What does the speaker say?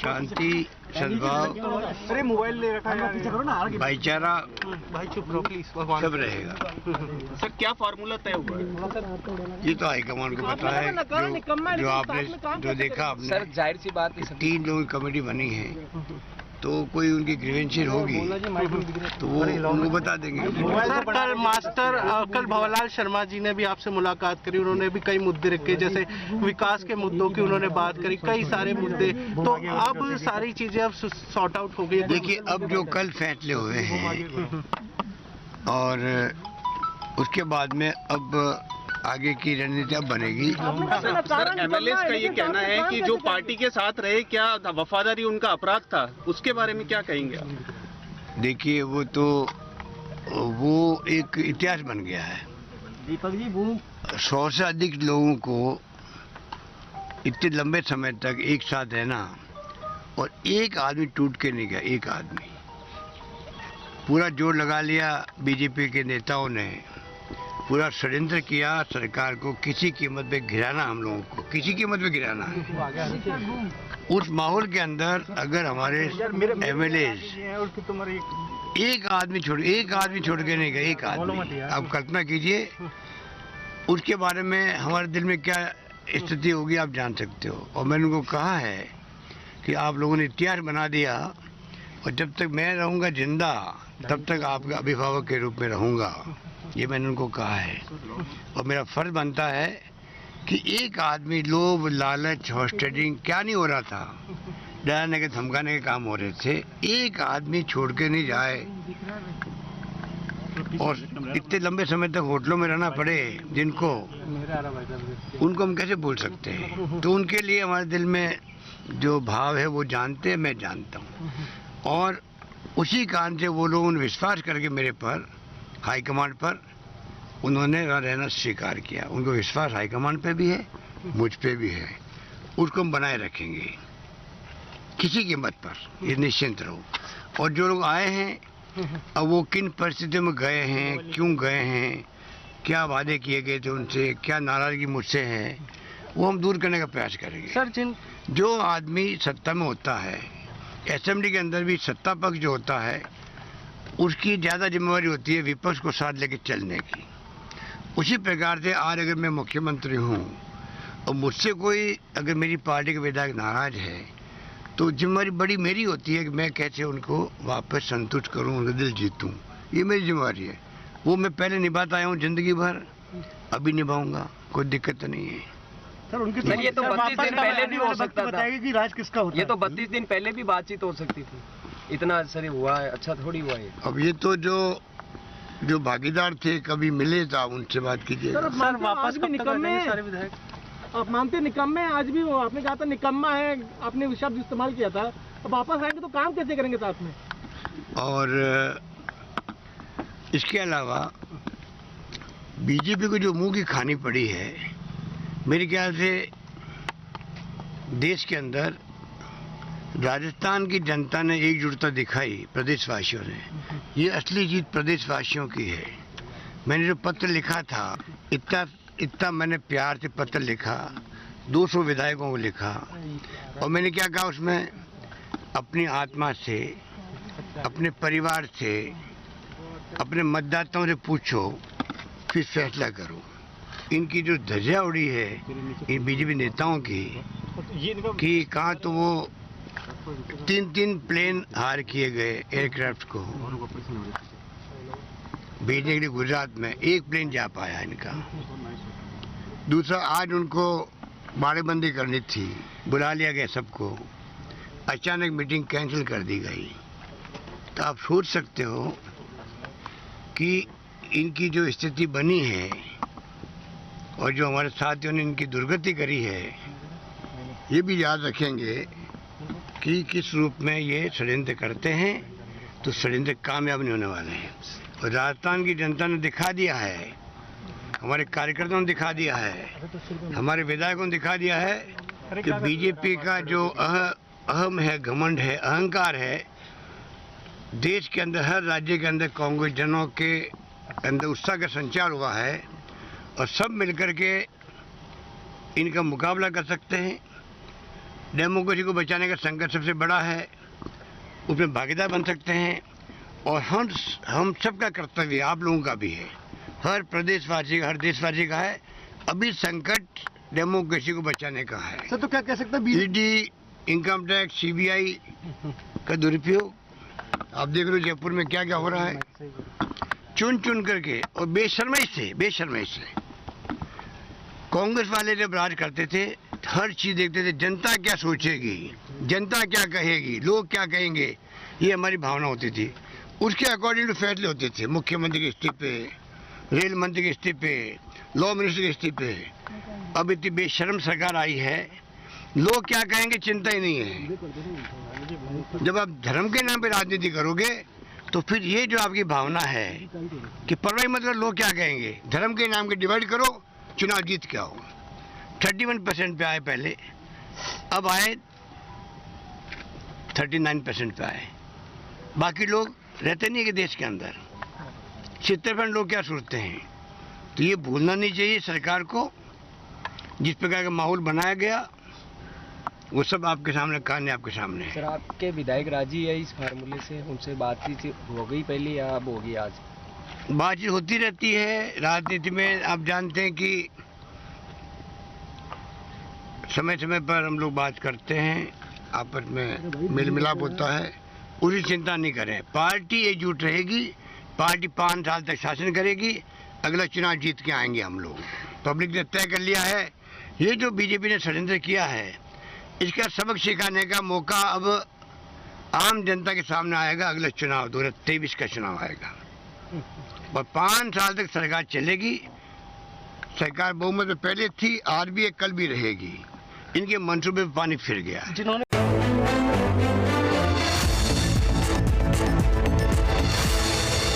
शांति, सद्भाव, मोबाइल ले रखा है, भाईचारा, भाई चुप रहो प्लीज, सब रहेगा। सर क्या फार्मूला तय हुआ है? ये तो हाईकमान को पता है। जो आपने जो देखा आपने, सर जाहिर सी बात है 3 लोगों की कमेटी बनी है, तो कोई उनकी ग्रीवेंशियल होगी तो वो उनको बता देंगे। कल कल भंवरलाल शर्मा जी ने भी आपसे मुलाकात करी, उन्होंने भी कई मुद्दे रखे, जैसे विकास के मुद्दों की उन्होंने बात करी, कई सारे मुद्दे, तो अब सारी चीजें अब सॉर्ट आउट हो गई। देखिए, अब जो कल फैसले हुए हैं और उसके बाद में अब आगे की रणनीति अब बनेगी। सर एमएलए का ये कहना है कि जो पार्टी के साथ रहे, क्या वफादारी उनका अपराध था, उसके बारे में क्या कहेंगे आप? देखिए, वो एक इतिहास बन गया है। दीपक जी 100 से अधिक लोगों को इतने लंबे समय तक एक साथ रहना, और एक आदमी टूट के नहीं गया, एक आदमी पूरा जोर लगा लिया। बीजेपी के नेताओं ने पूरा षड्यंत्र किया सरकार को किसी कीमत पे गिराना, हम लोगों को किसी कीमत पे गिराना है। उस माहौल के अंदर अगर हमारे एमएलए एक आदमी छोड़ के नहीं गए, एक आदमी, आप कल्पना कीजिए उसके बारे में हमारे दिल में क्या स्थिति होगी, आप जान सकते हो। और मैंने उनको कहा है कि आप लोगों ने इतिहास बना दिया, और जब तक मैं रहूँगा जिंदा तब तक आपका अभिभावक के रूप में रहूँगा, ये मैंने उनको कहा है। और मेरा फर्ज बनता है कि एक आदमी, लोभ, लालच, हॉस्टेडिंग क्या नहीं हो रहा था, डराने के धमकाने के काम हो रहे थे, एक आदमी छोड़ के नहीं जाए। और इतने लंबे समय तक होटलों में रहना पड़े जिनको, उनको हम कैसे भूल सकते हैं? तो उनके लिए हमारे दिल में जो भाव है वो जानते हैं, मैं जानता हूँ। और उसी कारण से वो लोगों ने विश्वास करके मेरे पर, हाईकमांड पर, उन्होंने रहना स्वीकार किया। उनको विश्वास हाईकमांड पे भी है, मुझ पे भी है, उसको हम बनाए रखेंगे किसी कीमत पर, ये निश्चिंत रहो। और जो लोग आए हैं, अब वो किन परिस्थितियों में गए हैं, क्यों गए हैं, क्या वादे किए गए थे उनसे, क्या नाराजगी मुझसे है, वो हम दूर करने का प्रयास करेंगे। सर जो आदमी सत्ता में होता है, असेंबली के अंदर भी सत्ता पक्ष जो होता है, उसकी ज़्यादा जिम्मेवारी होती है विपक्ष को साथ लेके चलने की। उसी प्रकार से आज अगर मैं मुख्यमंत्री हूँ और मुझसे कोई अगर मेरी पार्टी के विधायक नाराज है, तो जिम्मेवारी बड़ी मेरी होती है कि मैं कैसे उनको वापस संतुष्ट करूँ, उनका दिल जीतूँ। ये मेरी जिम्मेवारी है, वो मैं पहले निभाता आया हूँ जिंदगी भर, अभी निभाऊंगा, कोई दिक्कत नहीं है। सर ये तो 32 दिन पहले भी हो सकता था, कि राज किसका होता ये तो 32 दिन पहले भी बातचीत हो सकती थी, इतना सर हुआ है, अच्छा थोड़ी हुआ है। अब ये तो जो भागीदार थे कभी मिले तो आप उनसे बात कीजिए। सर वापस भी निकम्मे सारे विधायक, आप मानते निकम्मे आज भी वो, आपने कहा था निकम्मा है, आपने शब्द इस्तेमाल किया था, अब वापस आएंगे तो काम कैसे करेंगे साथ में? और इसके अलावा बीजेपी को जो मुंह की खानी पड़ी है, मेरे ख्याल से देश के अंदर राजस्थान की जनता ने एकजुटता दिखाई, प्रदेशवासियों ने, ये असली जीत प्रदेशवासियों की है। मैंने जो पत्र लिखा था, इतना मैंने प्यार से पत्र लिखा, 200 विधायकों को लिखा, और मैंने क्या कहा उसमें, अपनी आत्मा से, अपने परिवार से, अपने मतदाताओं से पूछो, फिर फैसला करो। इनकी जो धज्जियां उड़ी है इन बीजेपी नेताओं की, कि कहाँ तो वो 3 प्लेन हायर किए गए एयरक्राफ्ट को भेजने के लिए गुजरात में, 1 प्लेन जा पाया इनका। दूसरा, आज उनको बाड़ेबंदी करनी थी, बुला लिया गया सबको, अचानक मीटिंग कैंसिल कर दी गई। तो आप सोच सकते हो कि इनकी जो स्थिति बनी है और जो हमारे साथियों ने इनकी दुर्गति करी है, ये भी याद रखेंगे कि किस रूप में ये षड्यंत्र करते हैं, तो षड्यंत्र कामयाब नहीं होने वाले हैं। और राजस्थान की जनता ने दिखा दिया है, हमारे कार्यकर्ताओं ने दिखा दिया है, हमारे विधायकों ने दिखा दिया है कि बीजेपी का जो अहम है, घमंड है, अहंकार है, देश के अंदर, हर राज्य के अंदर कांग्रेस जनों के अंदर उत्साह का संचार हुआ है, और सब मिलकर के इनका मुकाबला कर सकते हैं। डेमोक्रेसी को बचाने का संकट सबसे बड़ा है, उसमें भागीदार बन सकते हैं। और हम सबका कर्तव्य, आप लोगों का भी है, हर प्रदेशवासी का, हर देशवासी का है। अभी संकट डेमोक्रेसी को बचाने का है। सर तो क्या कह सकते हैं ईडी, इनकम टैक्स, सीबीआई का दुरुपयोग आप देख रहे हो जयपुर में क्या क्या हो रहा है, चुन चुन करके और बेशर्मी से। कांग्रेस वाले जब राज करते थे हर चीज देखते थे, जनता क्या सोचेगी, जनता क्या कहेगी, लोग क्या कहेंगे, ये हमारी भावना होती थी। उसके अकॉर्डिंग टू फैसले होते थे, मुख्यमंत्री के इस्तीफे, रेल मंत्री के इस्तीफे, लॉ मिनिस्टर के इस्तीफे। अब इतनी बेशर्म सरकार आई है, लोग क्या कहेंगे चिंता ही नहीं है। जब आप धर्म के नाम पे राजनीति करोगे तो फिर ये जो आपकी भावना है कि परवाही मतलब लोग क्या कहेंगे, धर्म के नाम के डिवाइड करो, चुनाव जीत के आओ। 31% पे आए पहले, अब आए 39% पे आए। बाकी लोग रहते नहीं कि देश के अंदर 70% लोग क्या सोचते हैं। तो ये भूलना नहीं चाहिए सरकार को। जिस प्रकार का माहौल बनाया गया वो सब आपके सामने, कहानी आपके सामने है। सर आपके विधायक राजी है इस फार्मूले से, उनसे बातचीत हो गई पहले या अब होगी आज? बातचीत होती रहती है राजनीति में। आप जानते हैं कि समय समय पर हम लोग बात करते हैं, आपस में मेल मिलाप होता है। पूरी चिंता नहीं करें, पार्टी एकजुट रहेगी, पार्टी 5 साल तक शासन करेगी, अगला चुनाव जीत के आएंगे हम लोग। पब्लिक ने तय कर लिया है। ये जो बीजेपी ने षड्यंत्र किया है इसका सबक सिखाने का मौका अब आम जनता के सामने आएगा। अगला चुनाव 2023 का चुनाव आएगा और 5 साल तक सरकार चलेगी। सरकार बहुमत में पहले थी, आज भी है, कल भी रहेगी। इनके मंसूबे पे पानी फिर गया है। जिन्होंने